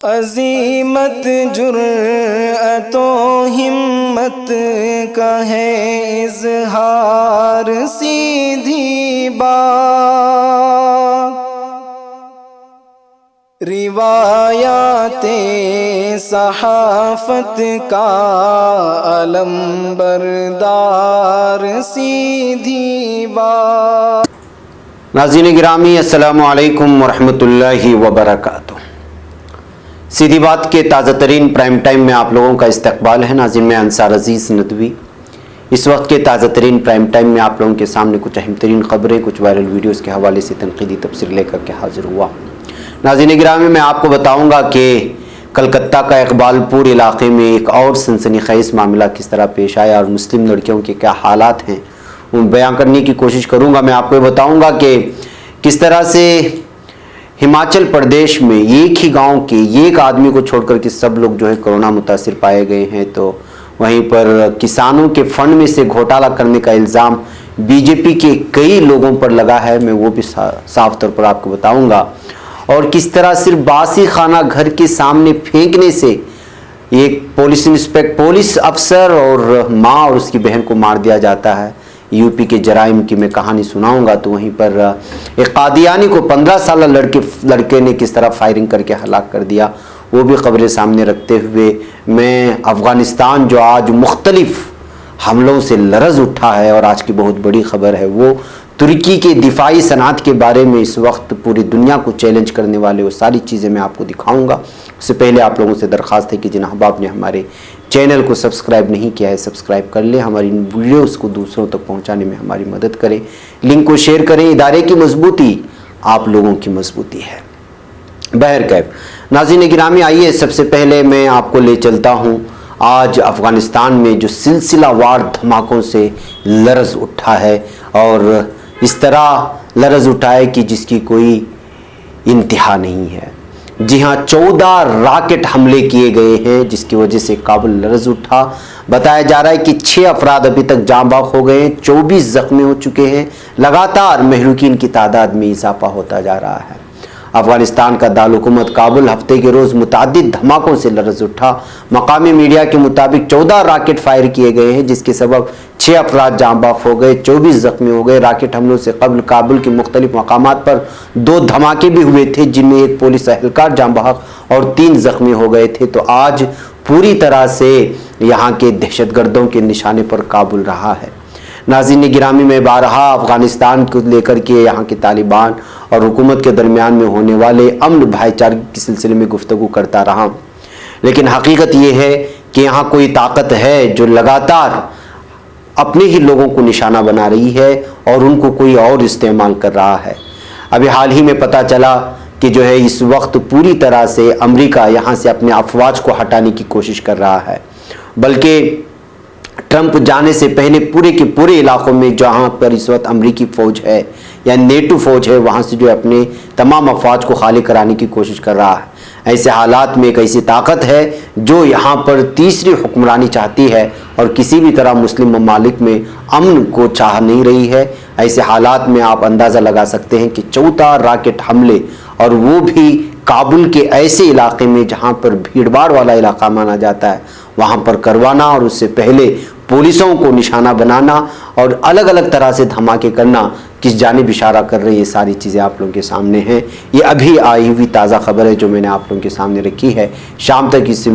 عظیمت جرأت و ہمت کا ہے اظہار، سیدھی بات روایات صحافت کا علم بردار، سیدھی بات۔ ناظرین گرامی، السلام علیکم ورحمۃ اللہ وبرکاتہ۔ سیدھی بات کے تازہ ترین پرائم ٹائم میں آپ لوگوں کا استقبال ہے۔ ناظرین، میں انصار عزیز ندوی اس وقت کے تازہ ترین پرائم ٹائم میں آپ لوگوں کے سامنے کچھ اہم ترین خبریں، کچھ وائرل ویڈیوز کے حوالے سے تنقیدی تبصرے لے کر کے حاضر ہوا۔ ناظرین گرامی، میں آپ کو بتاؤں گا کہ کلکتہ کا اقبال پور علاقے میں ایک اور سنسنی خیز معاملہ کس طرح پیش آیا اور مسلم لڑکیوں کے کیا حالات ہیں وہ بیان کرنے کی کوشش کروں گا۔ میں آپ کو بتاؤں گا کہ کس طرح سے ہماچل پردیش میں ایک ہی گاؤں کے ایک آدمی کو چھوڑ کر کے سب لوگ جو ہے کرونا متاثر پائے گئے ہیں، تو وہیں پر کسانوں کے فنڈ میں سے گھوٹالہ کرنے کا الزام بی جے پی کے کئی لوگوں پر لگا ہے، میں وہ بھی صاف طور پر آپ کو بتاؤں گا۔ اور کس طرح صرف باسی خانہ گھر کے سامنے پھینکنے سے ایک پولیس افسر اور ماں اور اس کی بہن کو مار دیا جاتا ہے۔ یو پی کے جرائم کی میں کہانی سناؤں گا۔ تو وہیں پر ایک قادیانی کو 15 سالہ لڑکے نے کس طرح فائرنگ کر کے ہلاک کر دیا، وہ بھی خبریں سامنے رکھتے ہوئے میں افغانستان جو آج مختلف حملوں سے لرز اٹھا ہے اور آج کی بہت بڑی خبر ہے، وہ ترکی کے دفاعی صنعت کے بارے میں اس وقت پوری دنیا کو چیلنج کرنے والے وہ ساری چیزیں میں آپ کو دکھاؤں گا۔ اس سے پہلے آپ لوگوں سے درخواست ہے کہ جن احباب نے ہمارے چینل کو سبسکرائب نہیں کیا ہے سبسکرائب کر لیں، ہماری ویڈیوز کو دوسروں تک پہنچانے میں ہماری مدد کریں، لنک کو شیئر کریں۔ ادارے کی مضبوطی آپ لوگوں کی مضبوطی ہے۔ بہرکیف ناظرین گرامی، آئیے سب سے پہلے میں آپ کو لے چلتا ہوں آج افغانستان میں جو سلسلہ وار دھماکوں سے لرز اٹھا ہے، اور اس طرح لرز اٹھا ہے کہ جس کی کوئی انتہا نہیں ہے۔ جی ہاں، 14 راکٹ حملے کیے گئے ہیں جس کی وجہ سے کابل لرز اٹھا۔ بتایا جا رہا ہے کہ 6 افراد ابھی تک جاں باز ہو گئے ہیں، 24 زخمی ہو چکے ہیں۔ لگاتار مہلوکین کی تعداد میں اضافہ ہوتا جا رہا ہے۔ افغانستان کا دارالحکومت کابل ہفتے کے روز متعدد دھماکوں سے لرز اٹھا۔ مقامی میڈیا کے مطابق 14 راکٹ فائر کیے گئے ہیں جس کے سبب 6 افراد جاں باز ہو گئے، 24 زخمی ہو گئے۔ راکٹ حملوں سے قبل کابل کے مختلف مقامات پر 2 دھماکے بھی ہوئے تھے جن میں ایک پولیس اہلکار جاں بحق اور 3 زخمی ہو گئے تھے۔ تو آج پوری طرح سے یہاں کے دہشت گردوں کے نشانے پر کابل رہا ہے۔ ناظرین گرامی، میں بارہا افغانستان کو لے کر کے یہاں کے طالبان اور حکومت کے درمیان میں ہونے والے امن بھائی چارگی کے سلسلے میں گفتگو کرتا رہا، لیکن حقیقت یہ ہے کہ یہاں کوئی طاقت ہے جو لگاتار اپنے ہی لوگوں کو نشانہ بنا رہی ہے اور ان کو کوئی اور استعمال کر رہا ہے۔ ابھی حال ہی میں پتہ چلا کہ جو ہے اس وقت پوری طرح سے امریکہ یہاں سے اپنے افواج کو ہٹانے کی کوشش کر رہا ہے، بلکہ ٹرمپ جانے سے پہلے پورے کے پورے علاقوں میں جہاں پر اس وقت امریکی فوج ہے یا نیٹو فوج ہے، وہاں سے جو اپنے تمام افواج کو خالی کرانے کی کوشش کر رہا ہے۔ ایسے حالات میں ایک ایسی طاقت ہے جو یہاں پر تیسری حکمرانی چاہتی ہے اور کسی بھی طرح مسلم ممالک میں امن کو چاہ نہیں رہی ہے۔ ایسے حالات میں آپ اندازہ لگا سکتے ہیں کہ 14 راکٹ حملے، اور وہ بھی کابل کے ایسے علاقے میں جہاں پر بھیڑ بھاڑ والا علاقہ مانا جاتا ہے، وہاں پر کروانا اور اس سے پہلے پولیسوں کو نشانہ بنانا اور الگ الگ طرح سے دھماکے کرنا کس جانب اشارہ کر رہے ہیں، یہ ساری چیزیں آپ لوگوں کے سامنے ہیں۔ یہ ابھی آئی ہوئی تازہ خبر ہے جو میں نے آپ لوگوں کے سامنے رکھی ہے۔ شام تک اس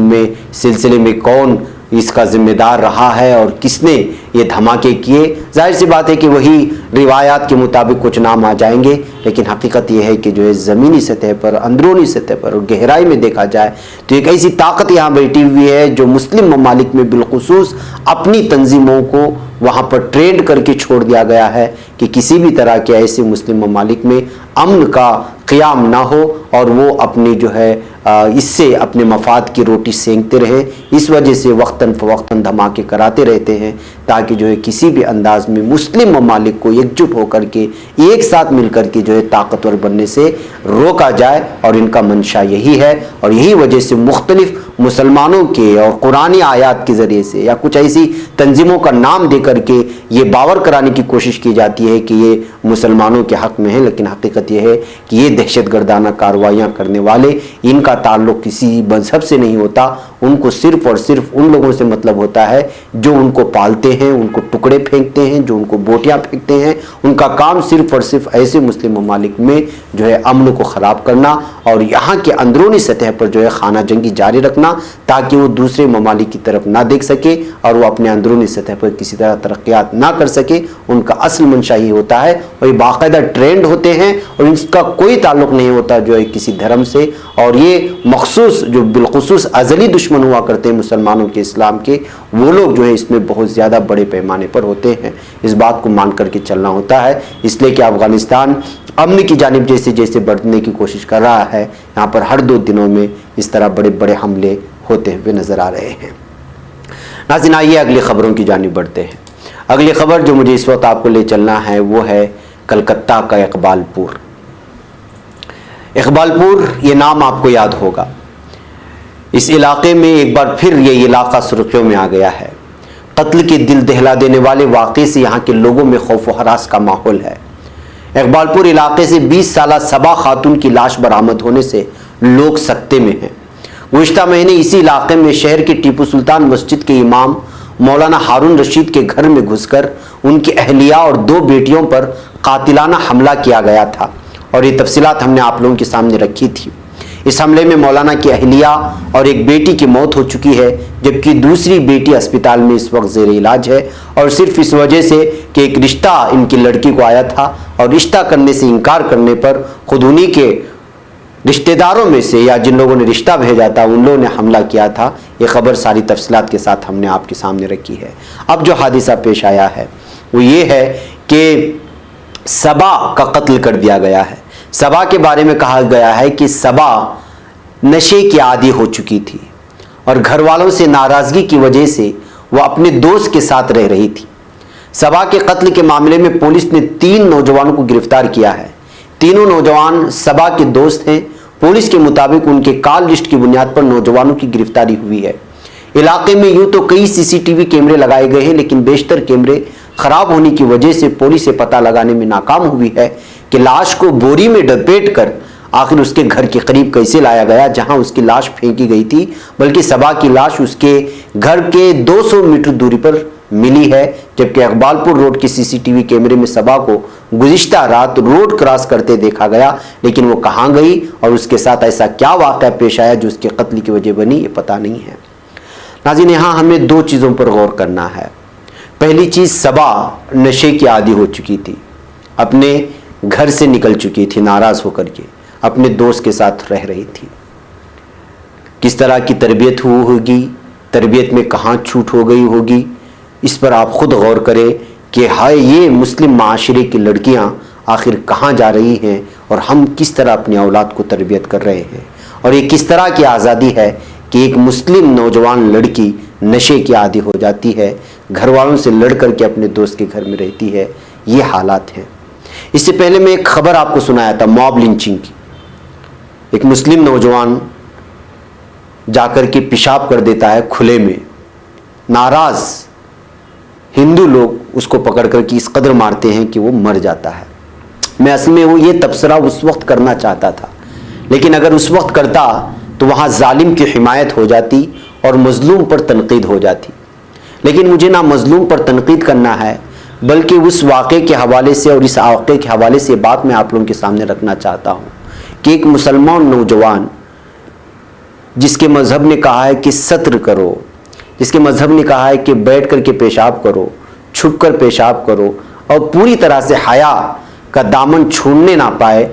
سلسلے میں کون اس کا ذمہ دار رہا ہے اور کس نے یہ دھماکے کیے، ظاہر سی بات ہے کہ وہی روایات کے مطابق کچھ نام آ جائیں گے، لیکن حقیقت یہ ہے کہ جو ہے زمینی سطح پر، اندرونی سطح پر اور گہرائی میں دیکھا جائے تو ایک ایسی طاقت یہاں بیٹھی ہوئی ہے جو مسلم ممالک میں بالخصوص اپنی تنظیموں کو وہاں پر ٹرینڈ کر کے چھوڑ دیا گیا ہے کہ کسی بھی طرح کے ایسے مسلم ممالک میں امن کا قیام نہ ہو اور وہ اپنی جو ہے اس سے اپنے مفاد کی روٹی سینکتے رہیں۔ اس وجہ سے وقتاً فوقتاً دھماکے کراتے رہتے ہیں تاکہ جو ہے کسی بھی انداز میں مسلم ممالک کو یکجٹ ہو کر کے ایک ساتھ مل کر کے جو ہے طاقتور بننے سے روکا جائے، اور ان کا منشا یہی ہے، اور یہی وجہ سے مختلف مسلمانوں کے اور قرآنی آیات کے ذریعے سے یا کچھ ایسی تنظیموں کا نام دے کر کے یہ باور کرانے کی کوشش کی جاتی ہے کہ یہ مسلمانوں کے حق میں ہے، لیکن حقیقت یہ ہے کہ یہ دہشت گردانہ کارروائیاں کرنے والے، ان کا تعلق کسی مذہب سے نہیں ہوتا، ان کو صرف اور صرف ان لوگوں سے مطلب ہوتا ہے جو ان کو پالتے ہیں، ان کو ٹکڑے پھینکتے ہیں، جو ان کو بوٹیاں پھینکتے ہیں۔ ان کا کام صرف اور صرف ایسے مسلم ممالک میں جو ہے امن کو خراب کرنا اور یہاں کے اندرونی سطح پر جو ہے خانہ جنگی جاری رکھنا، تاکہ وہ دوسرے ممالک کی طرف نہ دیکھ سکے اور وہ اپنے اندرونی سطح پر کسی طرح ترقیات نہ کر سکے۔ ان کا اصل منشا ہی ہوتا ہے، اور یہ باقاعدہ ٹرینڈ ہوتے ہیں، اور ان کا کوئی تعلق نہیں ہوتا جو ہے کسی دھرم سے، اور یہ مخصوص جو بالخصوص ازلی دشمن ہوا کرتے ہیں مسلمانوں کے، اسلام کے، وہ لوگ جو ہے اس میں بہت زیادہ بڑے پیمانے پر ہوتے ہیں۔ اس بات کو مان کر کے چلنا ہوتا ہے، اس لیے کہ افغانستان امن کی جانب جیسے جیسے بڑھنے کی کوشش کر رہا ہے، یہاں پر ہر 2 دنوں میں اس طرح بڑے بڑے حملے ہوتے ہوئے نظر آ رہے ہیں۔ ناظرین، آئیے اگلی خبروں کی جانب بڑھتے ہیں۔ اگلی خبر جو مجھے اس وقت آپ کو لے چلنا ہے وہ ہے کلکتہ کا اقبال پور۔ اقبال پور یہ نام آپ کو یاد ہوگا، اس علاقے میں ایک بار پھر یہ علاقہ سرخیوں میں آ گیا ہے۔ قتل کے دل دہلا دینے والے واقعے سے یہاں کے لوگوں میں خوف و ہراس کا ماحول ہے۔ اقبال پور علاقے سے 20 سالہ صبا خاتون کی لاش برآمد ہونے سے لوگ سکتے میں ہیں۔ گزشتہ مہینے اسی علاقے میں شہر کے ٹیپو سلطان مسجد کے امام مولانا ہارون رشید کے گھر میں گھس کر ان کی اہلیہ اور 2 بیٹیوں پر قاتلانہ حملہ کیا گیا تھا، اور یہ تفصیلات ہم نے آپ لوگوں کے سامنے رکھی تھی۔ اس حملے میں مولانا کی اہلیہ اور ایک بیٹی کی موت ہو چکی ہے، جبکہ دوسری بیٹی اسپتال میں اس وقت زیر علاج ہے، اور صرف اس وجہ سے کہ ایک رشتہ ان کی لڑکی کو آیا تھا، اور رشتہ کرنے سے انکار کرنے پر خود انہی کے رشتہ داروں میں سے یا جن لوگوں نے رشتہ بھیجا تھا ان لوگوں نے حملہ کیا تھا۔ یہ خبر ساری تفصیلات کے ساتھ ہم نے آپ کے سامنے رکھی ہے۔ اب جو حادثہ پیش آیا ہے وہ یہ ہے کہ صبا کا قتل کر دیا گیا ہے۔ صبا کے بارے میں کہا گیا ہے کہ صبا نشے کی عادی ہو چکی تھی، اور گھر والوں سے ناراضگی کی وجہ سے وہ اپنے دوست کے ساتھ رہ رہی تھی۔ صبا کے قتل کے معاملے میں پولیس نے 3 نوجوانوں کو گرفتار کیا ہے۔ تینوں نوجوان صبا کے دوست ہیں۔ پولیس کے مطابق ان کے کال لسٹ کی بنیاد پر نوجوانوں کی گرفتاری ہوئی ہے۔ علاقے میں یوں تو کئی CCTV کیمرے لگائے گئے ہیں، لیکن بیشتر کیمرے خراب ہونے کی وجہ سے پولیس یہ پتہ لگانے میں ناکام ہوئی ہے کہ لاش کو بوری میں لپیٹ کر آخر اس کے گھر کے قریب کیسے لایا گیا جہاں اس کی لاش پھینکی گئی تھی، بلکہ صبا کی لاش اس کے گھر کے 200 میٹر دوری پر ملی ہے، جبکہ اقبال پور روڈ کی CCTV کیمرے میں صبا کو گزشتہ رات روڈ کراس کرتے دیکھا گیا، لیکن وہ کہاں گئی اور اس کے ساتھ ایسا کیا واقعہ پیش آیا جو اس کے قتل کی وجہ بنی، یہ پتہ نہیں ہے۔ ناظرین، یہاں ہمیں 2 چیزوں پر غور کرنا ہے۔ پہلی چیز، صبا نشے کی عادی ہو چکی تھی، اپنے گھر سے نکل چکی تھی ناراض ہو کر کے، اپنے دوست کے ساتھ رہ رہی تھی۔ کس طرح کی تربیت ہوگی، تربیت میں کہاں چھوٹ ہو گئی ہوگی، اس پر آپ خود غور کریں کہ ہائے یہ مسلم معاشرے کی لڑکیاں آخر کہاں جا رہی ہیں، اور ہم کس طرح اپنی اولاد کو تربیت کر رہے ہیں، اور یہ کس طرح کی آزادی ہے کہ ایک مسلم نوجوان لڑکی نشے کی عادی ہو جاتی ہے، گھر والوں سے لڑ کر کے اپنے دوست کے گھر میں رہتی ہے۔ یہ حالات ہیں۔ اس سے پہلے میں ایک خبر آپ کو سنایا تھا موب لنچنگ کی۔ ایک مسلم نوجوان جا کر کے پیشاب کر دیتا ہے کھلے میں، ناراض ہندو لوگ اس کو پکڑ کر کے اس قدر مارتے ہیں کہ وہ مر جاتا ہے۔ میں اصل میں وہ یہ تبصرہ اس وقت کرنا چاہتا تھا، لیکن اگر اس وقت کرتا تو وہاں ظالم کی حمایت ہو جاتی اور مظلوم پر تنقید ہو جاتی، لیکن مجھے نہ مظلوم پر تنقید کرنا ہے، بلکہ اس واقعے کے حوالے سے اور اس واقعے کے حوالے سے بات میں آپ لوگوں کے سامنے رکھنا چاہتا ہوں کہ ایک مسلمان نوجوان جس کے مذہب نے کہا ہے کہ ستر کرو، جس کے مذہب نے کہا ہے کہ بیٹھ کر کے پیشاب کرو، چھپ کر پیشاب کرو، اور پوری طرح سے حیا کا دامن چھوڑنے نہ پائے،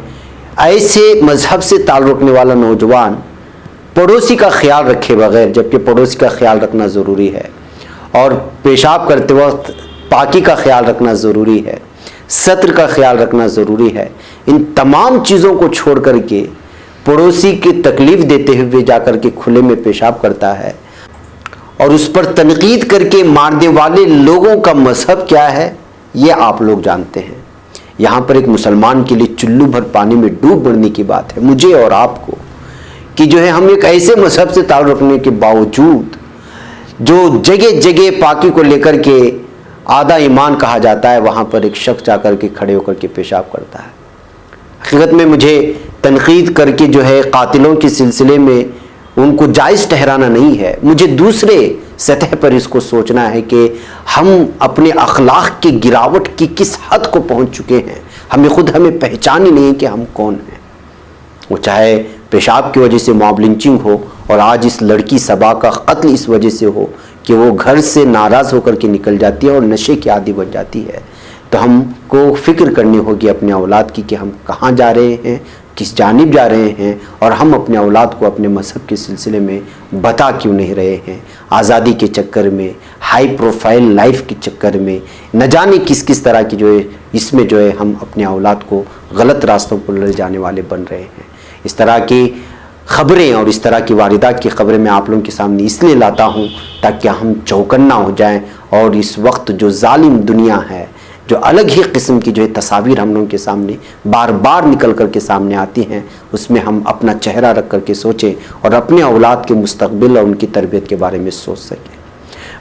ایسے مذہب سے تعلق رکھنے والا نوجوان پڑوسی کا خیال رکھے بغیر، جبکہ پڑوسی کا خیال رکھنا ضروری ہے، اور پیشاب کرتے وقت پاکی کا خیال رکھنا ضروری ہے، ستر کا خیال رکھنا ضروری ہے، ان تمام چیزوں کو چھوڑ کر کے پڑوسی کی تکلیف دیتے ہوئے جا کر کے کھلے میں پیشاب کرتا ہے، اور اس پر تنقید کر کے مارنے والے لوگوں کا مذہب کیا ہے یہ آپ لوگ جانتے ہیں۔ یہاں پر ایک مسلمان کے لیے چلو بھر پانی میں ڈوب مرنے کی بات ہے، مجھے اور آپ کو، کہ جو ہے ہم ایک ایسے مذہب سے تعلق رکھنے کے باوجود جو جگہ جگہ پاکی کو لے کر کے آدھا ایمان کہا جاتا ہے، وہاں پر ایک شخص جا کر کے کھڑے ہو کر کے پیشاب کرتا ہے۔ حقیقت میں مجھے تنقید کر کے جو ہے قاتلوں کے سلسلے میں ان کو جائز ٹھہرانا نہیں ہے، مجھے دوسرے سطح پر اس کو سوچنا ہے کہ ہم اپنے اخلاق کی گراوٹ کی کس حد کو پہنچ چکے ہیں، ہمیں پہچان ہی نہیں کہ ہم کون ہیں۔ وہ چاہے پیشاب کی وجہ سے موب لنچنگ ہو، اور آج اس لڑکی صبا کا قتل اس وجہ سے ہو کہ وہ گھر سے ناراض ہو کر کے نکل جاتی ہے اور نشے کی عادی بن جاتی ہے، تو ہم کو فکر کرنی ہوگی اپنے اولاد کی کہ ہم کہاں جا رہے ہیں، کس جانب جا رہے ہیں، اور ہم اپنے اولاد کو اپنے مذہب کے سلسلے میں بتا کیوں نہیں رہے ہیں۔ آزادی کے چکر میں، ہائی پروفائل لائف کے چکر میں، نہ جانے کس طرح کی جو ہے اس میں جو ہے ہم اپنے اولاد کو غلط راستوں پر لے جانے والے بن رہے ہیں۔ اس طرح کی خبریں اور اس طرح کی واردات کی خبریں میں آپ لوگوں کے سامنے اس لیے لاتا ہوں تاکہ ہم چوکنا ہو جائیں، اور اس وقت جو ظالم دنیا ہے، جو الگ ہی قسم کی جو ہے تصاویر ہم لوگوں کے سامنے بار بار نکل کر کے سامنے آتی ہیں، اس میں ہم اپنا چہرہ رکھ کر کے سوچیں اور اپنے اولاد کے مستقبل اور ان کی تربیت کے بارے میں سوچ سکیں۔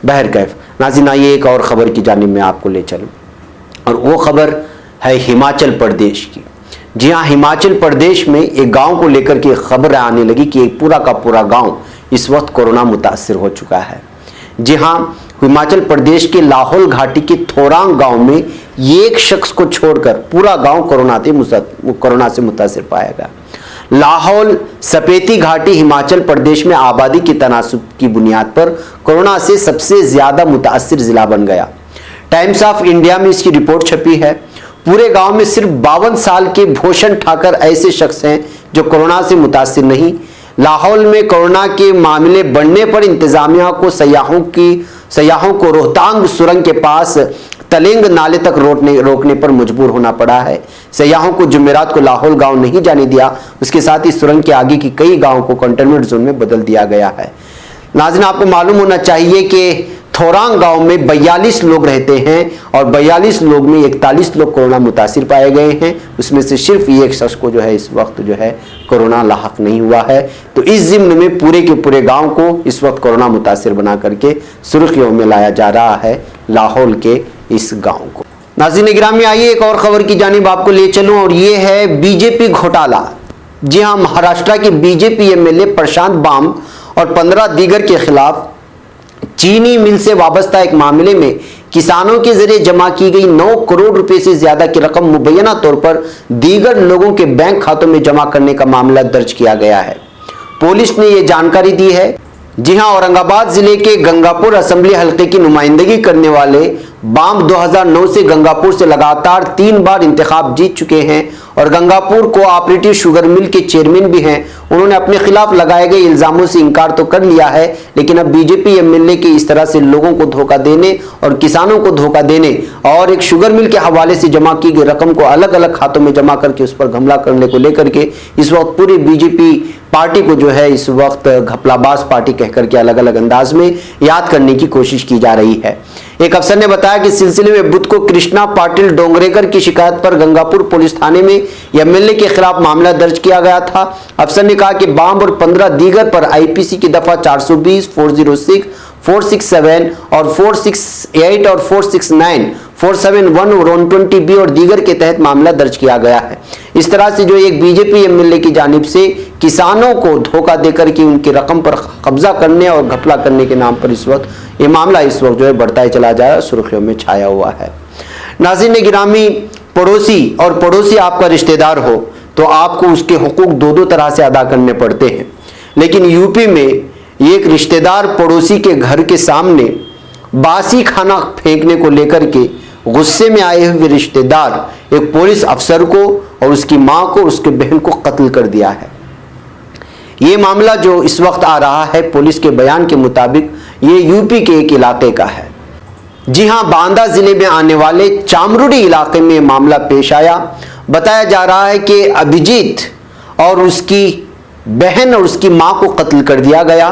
بہرکیف ناظرین، آئیے ایک اور خبر کی جانب میں آپ کو لے چلوں، اور وہ خبر ہے ہماچل پردیش کی۔ جی ہاں، ہماچل پردیش میں ایک گاؤں کو لے کر کے خبر آنے لگی کہ ایک پورا کا پورا گاؤں اس وقت کورونا متاثر ہو چکا ہے۔ جی ہاں، ہماچل پردیش کے لاہول گھاٹی کے تھورانگ گاؤں میں ایک شخص کو چھوڑ کر پورا گاؤں کورونا سے متاثر پایا گیا۔ لاہول سپیتی گھاٹی ہماچل پردیش میں آبادی کے تناسب کی بنیاد پر کورونا سے سب سے زیادہ متاثر ضلع بن گیا۔ ٹائمز آف انڈیا میں اس کی رپورٹ چھپی ہے۔ پورے گاؤں میں صرف 52 سال کے بھوشن ٹھاکر ایسے شخص ہیں جو کورونا سے متاثر نہیں۔ لاہول میں کورونا کے معاملے بڑھنے پر انتظامیہ کو سیاحوں کو روہتانگ سرنگ کے پاس تلنگ نالے تک روکنے پر مجبور ہونا پڑا ہے۔ سیاحوں کو جمعرات کو لاہول گاؤں نہیں جانے دیا، اس کے ساتھ ہی سرنگ کے آگے کی کئی گاؤں کو کنٹینمنٹ زون میں بدل دیا گیا ہے۔ ناظرین، آپ کو معلوم ہونا چاہیے کہ تھورانگ گاؤں میں 42 لوگ رہتے ہیں، اور 42 لوگ میں 41 لوگ کورونا متاثر پائے گئے ہیں، اس میں سے صرف ایک شخص کو جو ہے اس وقت جو ہے کورونا لاحق نہیں ہوا ہے۔ تو اس ضمن میں پورے کے پورے گاؤں کو اس وقت کورونا متاثر بنا کر کے سرخیوں میں لایا جا رہا ہے، لاہول کے اس گاؤں کو۔ ناظرین گرامی، آئیے ایک اور خبر کی جانب آپ کو لے چلوں، اور یہ ہے بی جے پی گھوٹالہ۔ جی ہاں، مہاراشٹر کے B J P M L A Prashant Bam اور 15 دیگر کے خلاف چینی مل سے وابستہ ایک معاملے میں کسانوں کے ذریعے جمع کی گئی 9 کروڑ روپے سے زیادہ کی رقم مبینہ طور پر دیگر لوگوں کے بینک کھاتوں میں جمع کرنے کا معاملہ درج کیا گیا ہے۔ پولیس نے یہ جانکاری دی ہے۔ جی ہاں، اورنگ آباد ضلع کے گنگاپور اسمبلی حلقے کی نمائندگی کرنے والے بام 2009 سے گنگاپور سے لگاتار 3 بار انتخاب جیت چکے ہیں اور گنگاپور کو آپریٹو شوگر مل کے چیئرمین بھی ہیں۔ انہوں نے اپنے خلاف لگائے گئے الزاموں سے انکار تو کر لیا ہے، لیکن اب B J P M L A کے اس طرح سے لوگوں کو دھوکہ دینے اور کسانوں کو دھوکہ دینے اور ایک شوگر مل کے حوالے سے جمع کی گئی رقم کو الگ الگ کھاتوں میں جمع کر کے اس پر گھملہ کرنے کو لے کر کے اس وقت پوری بی جے پی پارٹی کو جو ہے اس وقت گھپلا باز پارٹی کہہ کر کے الگ الگ انداز میں یاد کرنے کی کوشش کی جا رہی ہے۔ ایک افسر نے بتایا کہ اس سلسلے میں بدھ کو کرشنا پاٹل ڈونگریکر کی شکایت پر گنگاپور پولیس تھانے میں ایم ایل اے کے خلاف معاملہ درج کیا گیا تھا۔ افسر نے کہا کہ بام اور 15 دیگر پر آئی پی سی کی دفعہ 420، 406، 467 اور 468 اور 469، 471 اور 120 بی اور دیگر کے تحت معاملہ درج کیا گیا ہے۔ اس طرح سے جو ایک B J P M L A کی جانب سے کسانوں کو دھوکہ دے کر کے ان کی رقم پر قبضہ کرنے اور گھپلا کرنے کے نام پر اس وقت یہ معاملہ اس وقت جو ہے بڑھتا ہی چلا جا رہا ہے، سرخیوں میں چھایا ہوا ہے۔ ناظرین گرامی، پڑوسی آپ کا رشتہ دار ہو تو آپ کو اس کے حقوق دو طرح سے ادا کرنے پڑتے ہیں، لیکن یو پی میں ایک رشتہ دار پڑوسی کے گھر کے سامنے باسی کھانا پھینکنے کو لے کر کے غصے میں آئے ہوئے رشتہ دار ایک پولیس افسر کو اور اس کی ماں کو اور اس کے بہن کو قتل کر دیا ہے۔ یہ معاملہ جو اس وقت آ رہا ہے پولیس کے بیان کے مطابق یہ یو پی کے ایک علاقے کا ہے۔ جی ہاں، باندہ ضلع میں آنے والے چامروڈی علاقے میں یہ معاملہ پیش آیا۔ بتایا جا رہا ہے کہ ابھیجیت اور اس کی بہن اور اس کی ماں کو قتل کر دیا گیا۔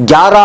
11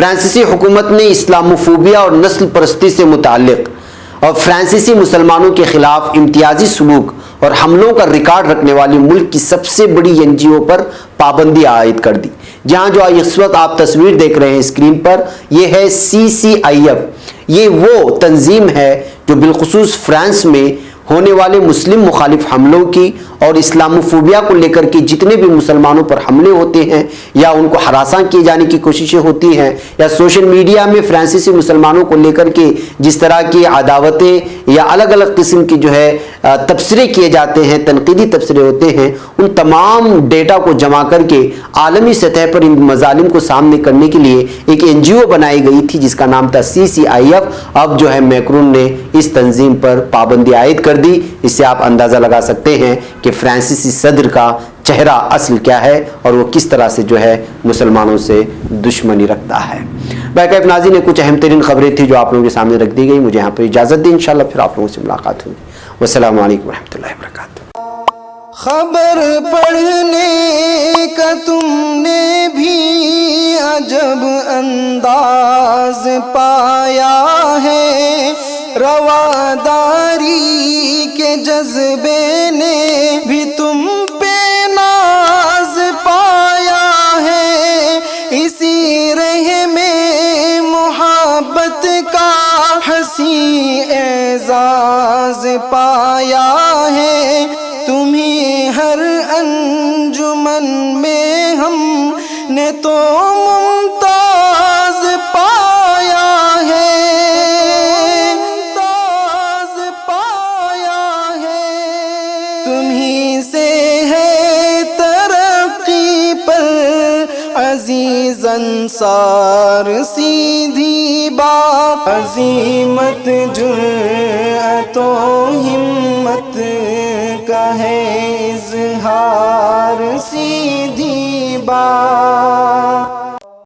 فرانسیسی حکومت نے اسلاموفوبیا اور نسل پرستی سے متعلق اور فرانسیسی مسلمانوں کے خلاف امتیازی سلوک اور حملوں کا ریکارڈ رکھنے والی ملک کی سب سے بڑی NGO پر پابندی عائد کر دی. جہاں جو اس وقت آپ تصویر دیکھ رہے ہیں اسکرین پر، یہ ہے CCIF. یہ وہ تنظیم ہے جو بالخصوص فرانس میں ہونے والے مسلم مخالف حملوں کی اور اسلاموفوبیا کو لے کر کے جتنے بھی مسلمانوں پر حملے ہوتے ہیں یا ان کو ہراساں کیے جانے کی کوششیں ہوتی ہیں یا سوشل میڈیا میں فرانسیسی مسلمانوں کو لے کر کے جس طرح کی عداوتیں یا الگ الگ قسم کی جو ہے تبصرے کیے جاتے ہیں، تنقیدی تبصرے ہوتے ہیں، ان تمام ڈیٹا کو جمع کر کے عالمی سطح پر ان مظالم کو سامنے کرنے کے لیے ایک NGO بنائی گئی تھی جس کا نام تھا CCIF. اب جو ہے میکرون نے اس تنظیم پر پابندی عائد کر دی. اس سے آپ اندازہ لگا سکتے ہیں کہ فرانسیسی صدر کا چہرہ اصل کیا ہے اور وہ کس طرح سے جو ہے مسلمانوں سے دشمنی رکھتا ہے. باقی ناظرین نے کچھ اہم ترین خبریں تھیں جو آپ لوگوں کے سامنے رکھ دی گئی. مجھے یہاں پر اجازت دیں، انشاءاللہ پھر آپ لوگوں سے ملاقات ہوگی. والسلام علیکم ورحمۃ اللہ وبرکاتہ. خبر پڑھنے کا تم نے بھی عجب انداز پایا ہے، رواداری کے جذبے نے بھی تم پہ ناز پایا ہے، اسی رہ میں محبت کا حسین اعزاز پایا ہے. تمہیں ہر انجمن میں ہم نے تو ممتاز پایا ہے، ممتاز پایا ہے. تمہیں سے ہے ترقی پر عزیز انصار، سیدھی بات عظیمت جرم